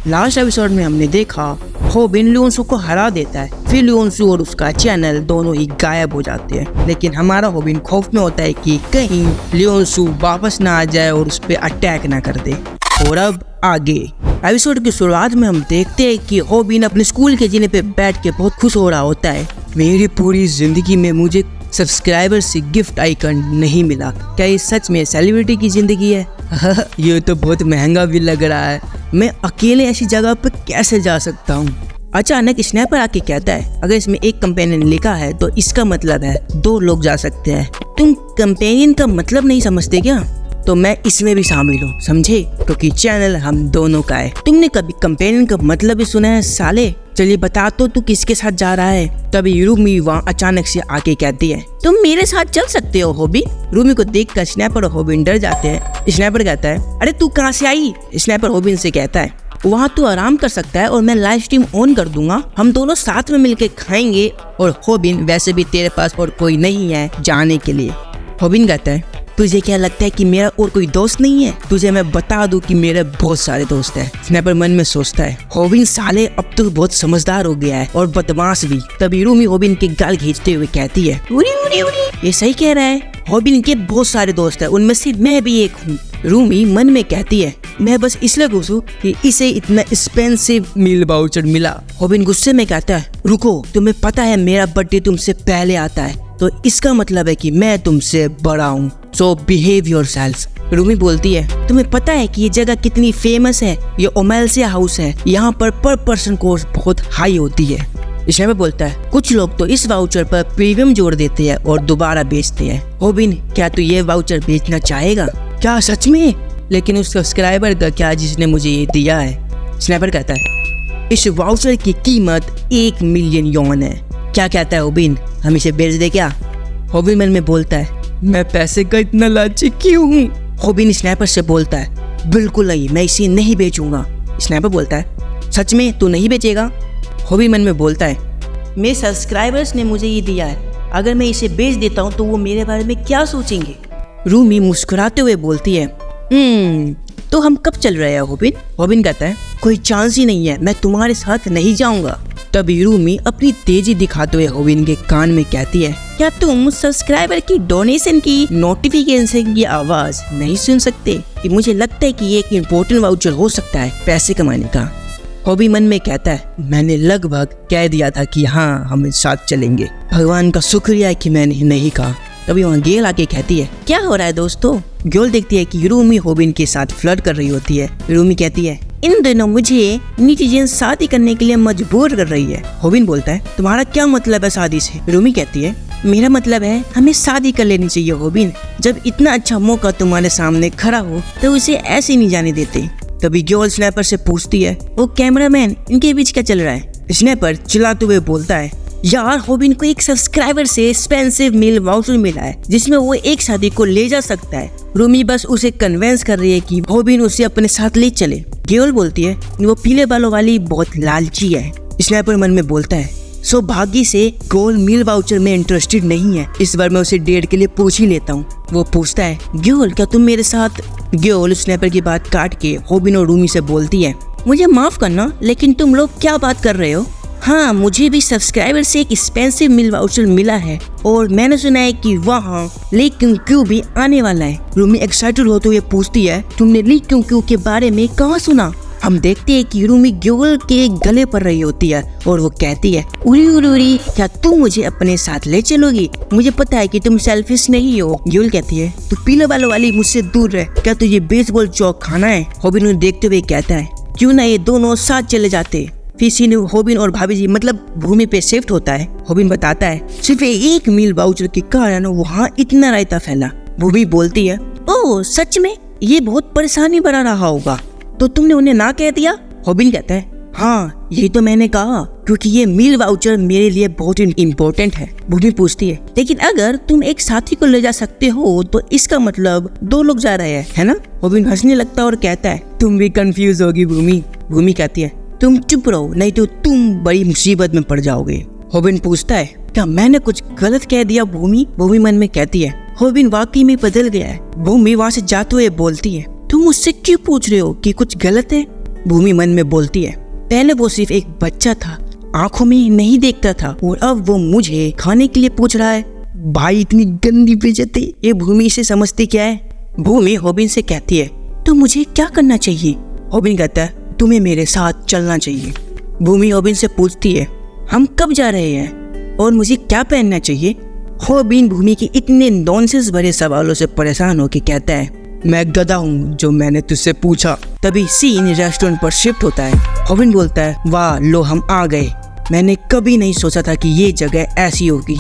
Last episode में हमने देखा होबिन लियोनसू को हरा देता है, फिर लियोनसू और उसका चैनल दोनों ही गायब हो जाते हैं। लेकिन हमारा होबिन खौफ में होता है कि कहीं लियोनसू वापस ना आ जाए और उस पर अटैक ना कर दे। और अब आगे एपिसोड की शुरुआत में हम देखते हैं कि होबिन अपने स्कूल के जीने पे बैठ के बहुत खुश हो रहा होता है। मेरी पूरी जिंदगी में मुझे सब्सक्राइबर से गिफ्ट आइकन नहीं मिला, क्या ये सच में सेलिब्रिटी की जिंदगी है? ये तो बहुत महंगा भी लग रहा है, मैं अकेले ऐसी जगह पर कैसे जा सकता हूँ? अचानक स्नैपर आके कहता है अगर इसमें एक कंपेनियन लिखा है तो इसका मतलब है 2 लोग जा सकते हैं। तुम कंपेनियन का मतलब नहीं समझते क्या? तो मैं इसमें भी शामिल हूँ, समझे? क्योंकि चैनल हम दोनों का है। तुमने कभी कंपेनियन का मतलब भी सुना है साले? चलिए बता तो तू किसके साथ जा रहा है? तभी रूमी वहाँ अचानक से आके कहती है तुम मेरे साथ चल सकते हो होबिन। रूमी को देखकर स्नैपर और होबिन डर जाते हैं। स्नैपर कहता है अरे तू कहाँ से आई? स्नैपर होबिन से कहता है वहाँ तू आराम कर सकता है और मैं लाइव स्ट्रीम ऑन कर दूंगा, हम दोनों साथ में मिलकर खाएंगे। और होबिन वैसे भी तेरे पास और कोई नहीं है जाने के लिए। होबिन कहता है तुझे क्या लगता है कि मेरा और कोई दोस्त नहीं है? तुझे मैं बता दूं कि मेरे बहुत सारे दोस्त हैं। स्नैपर मन में सोचता है होबिन साले अब तो बहुत समझदार हो गया है और बदमाश भी। तभी रूमी होबिन के गाल खींचते हुए कहती है उरी उरी उरी, ये सही कह रहा है, होबिन के बहुत सारे दोस्त हैं, उनमें से मैं भी एक हूँ। रूमी मन में कहती है मैं बस इसलिए खुश हूँ कि इसे इतना एक्सपेंसिव मील वाउचर मिला। होबिन गुस्से में कहता है रुको, तुम्हें पता है मेरा बर्थडे तुमसे पहले आता है, तो इसका मतलब है कि मैं तुमसे बड़ा हूँ, सो बिहेव योरसेल्फ। रूमी बोलती है तुम्हें पता है कि ये जगह कितनी फेमस है? ये ओमेल्सिया हाउस है, यहाँ पर पर्सन कॉस्ट बहुत हाई होती है। स्नैपर बोलता है कुछ लोग तो इस वाउचर पर प्रीमियम जोड़ देते हैं और दोबारा बेचते हैं। होबिन क्या तू ये वाउचर बेचना चाहेगा? क्या सच में? लेकिन उस सब्सक्राइबर का क्या जिसने मुझे ये दिया है? स्नैपर कहता है इस वाउचर की कीमत 1 मिलियन यॉन है। क्या कहता है होबिन, हम इसे बेच दे क्या? होबिन मन में बोलता है मैं पैसे का इतना लालची क्यों हूँ? होबिन स्नैपर से बोलता है बिल्कुल नहीं, मैं इसे नहीं बेचूंगा। स्नैपर बोलता है सच में तू नहीं बेचेगा? होबिन मन में बोलता है मेरे सब्सक्राइबर्स ने मुझे ये दिया है, अगर मैं इसे बेच देता हूँ तो वो मेरे बारे में क्या सोचेंगे? रूमी मुस्कुराते हुए बोलती है तो हम कब चल रहे हैं होबिन? होबिन कहता है कोई चांस ही नहीं है, मैं तुम्हारे साथ नहीं जाऊंगा। तभी रूमी अपनी तेजी दिखाते हुए होबिन के कान में कहती है क्या तुम सब्सक्राइबर की डोनेशन की नोटिफिकेशन की आवाज नहीं सुन सकते? कि मुझे लगता है कि ये एक इम्पोर्टेंट वाउचर हो सकता है पैसे कमाने का। होबिन मन में कहता है मैंने लगभग कह दिया था कि हाँ हम साथ चलेंगे, भगवान का शुक्रिया है कि मैंने नहीं कहा। तभी वहाँ गेल आके कहती है क्या हो रहा है दोस्तों? गेल देखती है कि रूमी होबिन के साथ फ्लर्ट कर रही होती है। रूमी कहती है इन दिनों मुझे नीचे शादी करने के लिए मजबूर कर रही है। होबिन बोलता है तुम्हारा क्या मतलब है शादी से? रूमी कहती है मेरा मतलब है हमें शादी कर लेनी चाहिए होबिन, जब इतना अच्छा मौका तुम्हारे सामने खड़ा हो तो उसे ऐसे नहीं जाने देते। तभी गेल स्नैपर से पूछती है वो कैमरामैन इनके बीच क्या चल रहा है? स्नैपर चिल्लाते हुए बोलता है यार होबिन को एक सब्सक्राइबर से एक्सपेंसिव मील वाउचर मिला है जिसमें वो एक शादी को ले जा सकता है। रूमी बस उसे कन्विंस कर रही है कि होबिन उसे अपने साथ ले चले। गेल बोलती है वो पीले बालों वाली बहुत लालची है। स्नैपर मन में बोलता है सौभाग्य से गोल मील वाउचर में इंटरेस्टेड नहीं है, इस बार मैं उसे डेट के लिए पूछ ही लेता हूँ। वो पूछता है गेल क्या तुम मेरे साथ? गेल स्नैपर की बात काट के होबिन और रूमी से बोलती है मुझे माफ करना लेकिन तुम लोग क्या बात कर रहे हो? हाँ मुझे भी सब्सक्राइबर से एक एक्सपेंसिव मील वाउचर मिला है और मैंने सुना है कि वहाँ ली क्यों क्यों भी आने वाला है। रूमी एक्साइटेड होते हुए पूछती है तुमने ली क्यों क्यों के बारे में कहाँ सुना? हम देखते हैं कि रूमी गेल के गले पड़ रही होती है और वो कहती है उरी उरी उरी, क्या तुम मुझे अपने साथ ले चलोगी? मुझे पता है कि तुम सेल्फिश नहीं हो। गेल कहती है तू पीले बालों वाली मुझसे दूर रह, क्या तुझे बेसबॉल चौक खाना है? होबिन उन्हें देखते हुए कहता है क्यों ना ये दोनों साथ चले जाते। फिर सीन होबिन और भाभी जी मतलब भूमि पे शिफ्ट होता है। होबिन बताता है सिर्फ 1 मील वाउचर के कारण वहाँ इतना रायता फैला। भूमि बोलती है ओह सच में? ये बहुत परेशानी बना रहा होगा, तो तुमने उन्हें ना कह दिया? होबिन कहता है हाँ यही तो मैंने कहा क्योंकि ये मील वाउचर मेरे लिए बहुत इम्पोर्टेंट है। भूमि पूछती है लेकिन अगर तुम एक साथी को ले जा सकते हो तो इसका मतलब 2 लोग जा रहे हैं है ना? होबिन हंसने लगता है और कहता है तुम भी कंफ्यूज होगी भूमि। भूमि कहती है तुम चुप रहो नहीं तो तुम बड़ी मुसीबत में पड़ जाओगे। होबिन पूछता है क्या मैंने कुछ गलत कह दिया भूमि? भूमि मन में कहती है होबिन वाकई में बदल गया है। भूमि वहाँ से जाते हुए बोलती है तुम मुझसे क्यों पूछ रहे हो कि कुछ गलत है? भूमि मन में बोलती है, पहले वो सिर्फ एक बच्चा था, आंखों में नहीं देखता था, और अब वो मुझे खाने के लिए पूछ रहा है। भाई इतनी गंदी बेइज्जती, ये भूमि इसे समझती क्या है। भूमि हॉबिन से कहती है, तो मुझे क्या करना चाहिए। हॉबिन कहता है, तुम्हें मेरे साथ चलना चाहिए। भूमि हॉबिन से पूछती है, हम कब जा रहे हैं और मुझे क्या पहनना चाहिए। हॉबिन भूमि के इतने नॉनसेंस भरे सवालों से परेशान होकर कहता है, मैं गधा हूँ जो मैंने तुझसे पूछा। तभी सीन रेस्टोरेंट पर शिफ्ट होता है। हॉबिन बोलता है, वाह लो हम आ गए, मैंने कभी नहीं सोचा था कि ये जगह ऐसी होगी।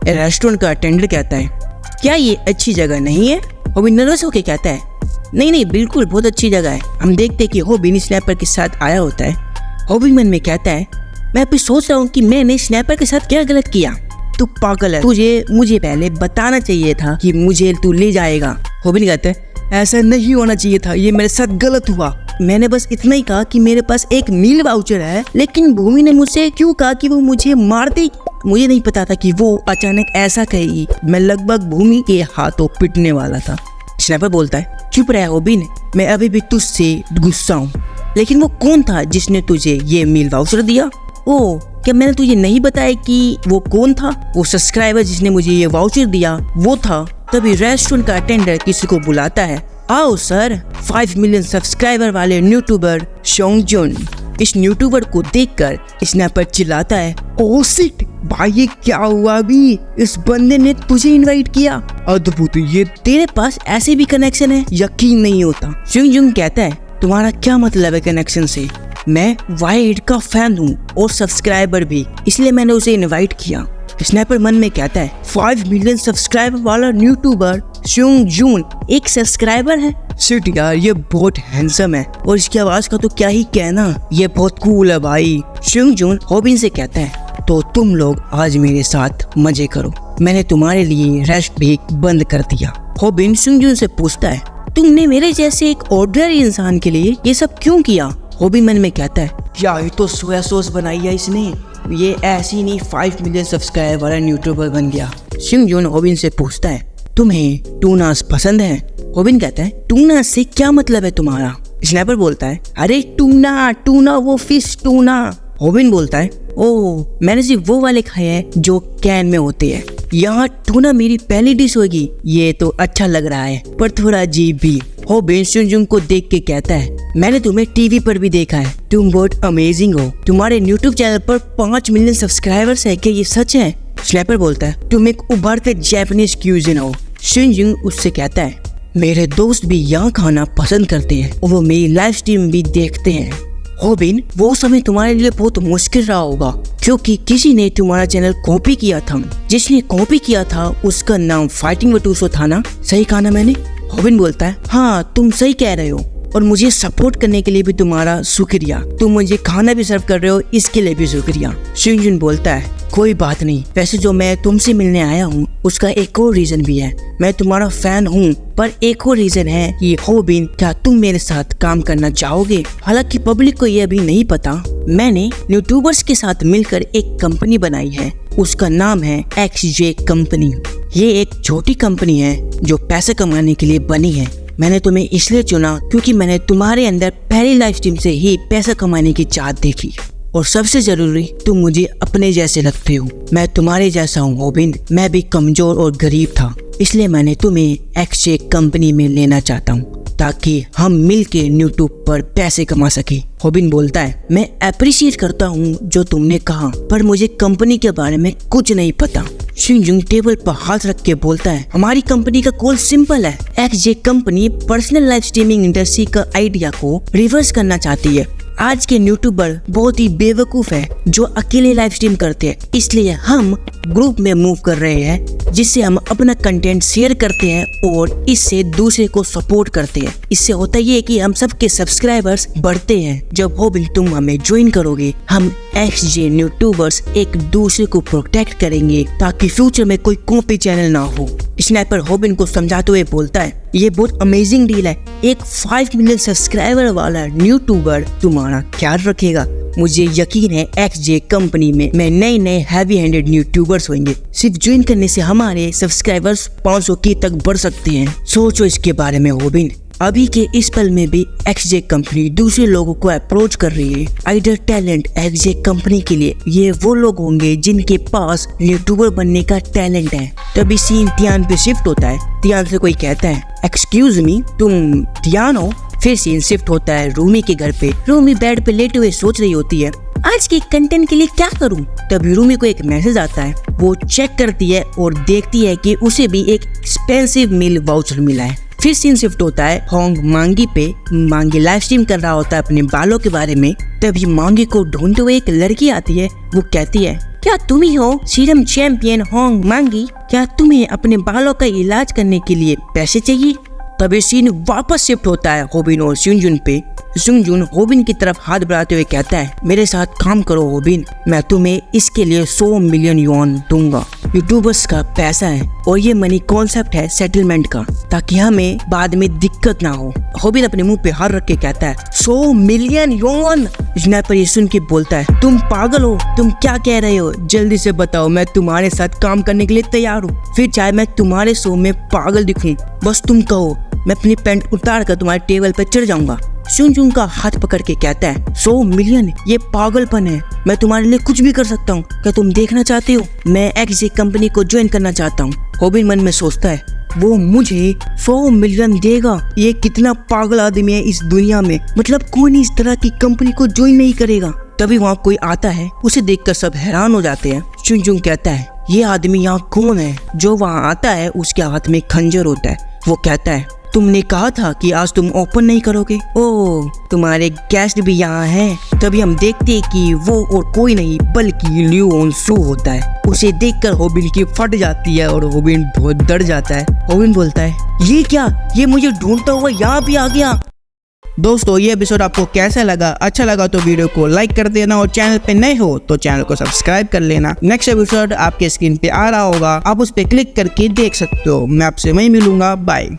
रेस्टोरेंट का अटेंडर कहता है, क्या ये अच्छी जगह नहीं है। हॉबिन नर्वस होकर कहता है, नहीं बिल्कुल बहुत अच्छी जगह है। हम देखते हैं कि हॉबिन स्नैपर के साथ आया होता है। हॉबिन मन में कहता है, मैं अभी सोच रहा हूँ कि मैंने स्नैपर के साथ क्या गलत किया। तू पागल है, तुझे मुझे पहले बताना चाहिए था कि मुझे तू ले जाएगा। हॉबिन कहता है, ऐसा नहीं होना चाहिए था, ये मेरे साथ गलत हुआ। मैंने बस इतना ही कहा कि मेरे पास एक मील वाउचर है, लेकिन भूमि ने मुझसे क्यों कहा कि वो मुझे मार देगी। मुझे नहीं पता था कि वो अचानक ऐसा कहेगी। मैं लगभग भूमि के हाथों पिटने वाला था। स्नैपर बोलता है, चुप रह हॉबिन, मैं अभी भी तुझसे गुस्सा हूँ। लेकिन वो कौन था जिसने तुझे ये मील वाउचर दिया। ओ क्या मैंने तुझे नहीं बताया कि वो कौन था। वो सब्सक्राइबर जिसने मुझे ये वाउचर दिया वो था। तभी रेस्टोरेंट का अटेंडर किसी को बुलाता है, आओ सर, 5 मिलियन सब्सक्राइबर वाले यूट्यूबर शोंगजुन। इस यूट्यूबर को देखकर स्नैपर चिल्लाता है, ओह शिट भाई ये क्या हुआ अभी, इस बंदे ने तुझे इनवाइट किया। अद्भुत, ये तेरे पास ऐसे भी कनेक्शन है, यकीन नहीं होता। शोंगजुन कहता है, तुम्हारा क्या मतलब है कनेक्शन से। मैं वाइड का फैन हूँ और सब्सक्राइबर भी, इसलिए मैंने उसे इनवाइट किया। स्नैपर मन में कहता है, 5 मिलियन सब्सक्राइबर वाला यूट्यूबर शोंगजुन एक सब्सक्राइबर है। शिट यार, ये बहुत हैंडसम है और इसकी आवाज का तो क्या ही कहना, ये बहुत कूल है भाई। शोंगजुन हॉबिन से कहता है, तो तुम लोग आज मेरे साथ मजे करो, मैंने तुम्हारे लिए रेस्ट भी बंद कर दिया। हॉबिन शोंगजुन से पूछता है, तुमने मेरे जैसे एक ऑर्डिनरी इंसान के लिए ये सब क्यों किया। हॉबिन मन में कहता है, यार ये तो सोया सॉस बनाई है इसने, ये ऐसी नहीं 5 मिलियन सब्सक्राइबर वाला यूट्यूबर बन गया। शोंगजुन हॉबिन से पूछता है, तुम्हें टूनास पसंद है। हॉबिन कहता है, टूना से क्या मतलब है तुम्हारा। स्नैपर बोलता है, अरे टूना वो फिश टूना। हॉबिन बोलता है, ओह मैंने सिर्फ वो वाले खाए हैं जो कैन में होते हैं, यहाँ टूना मेरी पहली डिश होगी। ये तो अच्छा लग रहा है पर थोड़ा अजीब भी। हॉबिन शोंगजुन को देख के कहता है, मैंने तुम्हें टीवी पर भी देखा है, तुम बहुत अमेजिंग हो। तुम्हारे यूट्यूब चैनल पर 5 मिलियन सब्सक्राइबर्स है, क्या ये सच है। स्नैपर बोलता है, तुम एक उभरते जापानीज क्यूजिन हो। शोंगजुन उससे कहता है, मेरे दोस्त भी यहाँ खाना पसंद करते हैं और वो मेरी लाइव स्ट्रीम भी देखते हैं। हॉबिन, वो समय तुम्हारे लिए बहुत मुश्किल रहा होगा क्योंकि किसी ने तुम्हारा चैनल कॉपी किया था। जिसने कॉपी किया था उसका नाम फाइटिंग वटूसो था ना, सही कहा ना मैंने। हॉबिन बोलता है, हाँ तुम सही कह रहे हो और मुझे सपोर्ट करने के लिए भी तुम्हारा शुक्रिया। तुम मुझे खाना भी सर्व कर रहे हो, इसके लिए भी शुक्रिया। शोंगजुन बोलता है, कोई बात नहीं, वैसे जो मैं तुमसे मिलने आया हूँ उसका एक और रीजन भी है। मैं तुम्हारा फैन हूँ पर एक और रीजन है कि हॉबिन, क्या तुम मेरे साथ काम करना चाहोगे। हालांकि पब्लिक को ये अभी नहीं पता, मैंने यूट्यूबर्स के साथ मिलकर एक कंपनी बनाई है, उसका नाम है XJ कंपनी। ये एक छोटी कंपनी है जो पैसे कमाने के लिए बनी है। मैंने तुम्हें इसलिए चुना क्योंकि मैंने तुम्हारे अंदर पहली लाइव स्ट्रीम से ही पैसा कमाने की चाहत देखी और सबसे जरूरी, तुम मुझे अपने जैसे लगते हो। मैं तुम्हारे जैसा हूँ हॉबिन, मैं भी कमजोर और गरीब था, इसलिए मैंने तुम्हें XJ कंपनी में लेना चाहता हूँ ताकि हम मिलके यूट्यूब पर पैसे कमा सके। हॉबिन बोलता है, मैं अप्रिशिएट करता हूँ जो तुमने कहा पर मुझे कंपनी के बारे में कुछ नहीं पता। शोंगजुन टेबल पर हाथ रख के बोलता है, हमारी कंपनी का गोल सिंपल है। XJ company personal live streaming industry का आइडिया को रिवर्स करना चाहती है। आज के यूट्यूबर बहुत ही बेवकूफ है जो अकेले लाइव स्ट्रीम करते हैं, इसलिए हम ग्रुप में मूव कर रहे हैं जिससे हम अपना कंटेंट शेयर करते हैं और इससे दूसरे को सपोर्ट करते हैं। इससे होता ये है कि हम सबके सब्सक्राइबर्स बढ़ते हैं। जब हॉबिन तुम हमें ज्वाइन करोगे, हम XJ यूट्यूबर्स एक दूसरे को प्रोटेक्ट करेंगे ताकि फ्यूचर में कोई कॉपी चैनल ना हो। स्नैपर हॉबिन को समझाते हुए बोलता है, ये बहुत अमेजिंग डील है, एक 5 मिलियन सब्सक्राइबर वाला यूट्यूबर तुम्हारा ख्याल रखेगा। मुझे यकीन है XJ कंपनी में नए हैवी हैंडेड यूट्यूबर्स होंगे। सिर्फ ज्वाइन करने से हमारे सब्सक्राइबर्स 500 की तक बढ़ सकते हैं। सोचो इसके बारे में हॉबिन, अभी के इस पल में भी एक्सजे कंपनी दूसरे लोगों को अप्रोच कर रही है आइडर टैलेंट एक्सजे कंपनी के लिए। ये वो लोग होंगे जिनके पास यूट्यूबर बनने का टैलेंट है। तभी सीन तियान पे शिफ्ट होता है। तियान से कोई कहता है एक्सक्यूज मी, तुम तियान हो? फिर सीन शिफ्ट होता है रूमी के घर पे। रूमी बेड पे लेटे हुए सोच रही होती है आज के कंटेंट के लिए क्या करूं। तभी रूमी को एक मैसेज आता है। वो चेक करती है और देखती है कि उसे भी एक एक्सपेंसिव मील वाउचर मिला है। फिर सीन शिफ्ट होता है होंग मांगी पे। मांगी लाइव स्ट्रीम कर रहा होता है अपने बालों के बारे में। तभी मांगी को ढूंढते हुए एक लड़की आती है। वो कहती है क्या तुम ही हो सीरम चैंपियन होंग मांगी? क्या तुम्हें अपने बालों का इलाज करने के लिए पैसे चाहिए? तभी सीन वापस शिफ्ट होता है होबिन और सुंजुन पे। सुंजुन होबिन की तरफ हाथ बढ़ाते हुए कहता है मेरे साथ काम करो होबिन, मैं तुम्हें इसके लिए 100 मिलियन युआन दूंगा। यूट्यूबर्स का पैसा है और ये मनी कॉन्सेप्ट है सेटलमेंट का, ताकि हमें बाद में दिक्कत ना हो। होबिन अपने मुंह पे हाथ रख के कहता है 100 मिलियन युआन। स्नाइपर ये सुन के बोलता है तुम पागल हो, तुम क्या कह रहे हो? जल्दी से बताओ, मैं तुम्हारे साथ काम करने के लिए तैयार हूँ। फिर चाहे मैं तुम्हारे शो में पागल दिखूं, बस तुम कहो, मैं अपनी पैंट उतार कर तुम्हारे टेबल पर चढ़ जाऊंगा। सुनजुन का हाथ पकड़ के कहता है 100 मिलियन, ये पागलपन है। मैं तुम्हारे लिए कुछ भी कर सकता हूँ। क्या तुम देखना चाहते हो? मैं एक्सजे कंपनी को ज्वाइन करना चाहता हूँ। होबिन मन में सोचता है वो मुझे 100 मिलियन देगा? ये कितना पागल आदमी है इस दुनिया में, मतलब कौन इस तरह की कंपनी को ज्वाइन नहीं करेगा। तभी वहाँ कोई आता है। उसे देखकर सब हैरान हो जाते हैं। सुनजुन कहता है ये आदमी यहाँ कौन है? जो वहाँ आता है उसके हाथ में खंजर होता है। वो कहता है तुमने कहा था कि आज तुम ओपन नहीं करोगे। ओह, तुम्हारे गेस्ट भी यहाँ हैं। तभी हम देखते हैं कि वो और कोई नहीं बल्कि ल्यून सू होता है। उसे देखकर होबिन की फट जाती है और होबिन बहुत डर जाता है। होबिन बोलता है ये क्या, ये मुझे ढूंढता हुआ यहाँ भी आ गया। दोस्तों ये एपिसोड आपको कैसा लगा? अच्छा लगा तो वीडियो को लाइक कर देना और चैनल पे नए हो तो चैनल को सब्सक्राइब कर लेना। नेक्स्ट एपिसोड आपके स्क्रीन पे आ रहा होगा, आप उस पे क्लिक करके देख सकते हो। मैं आपसे वहीं मिलूंगा। बाय।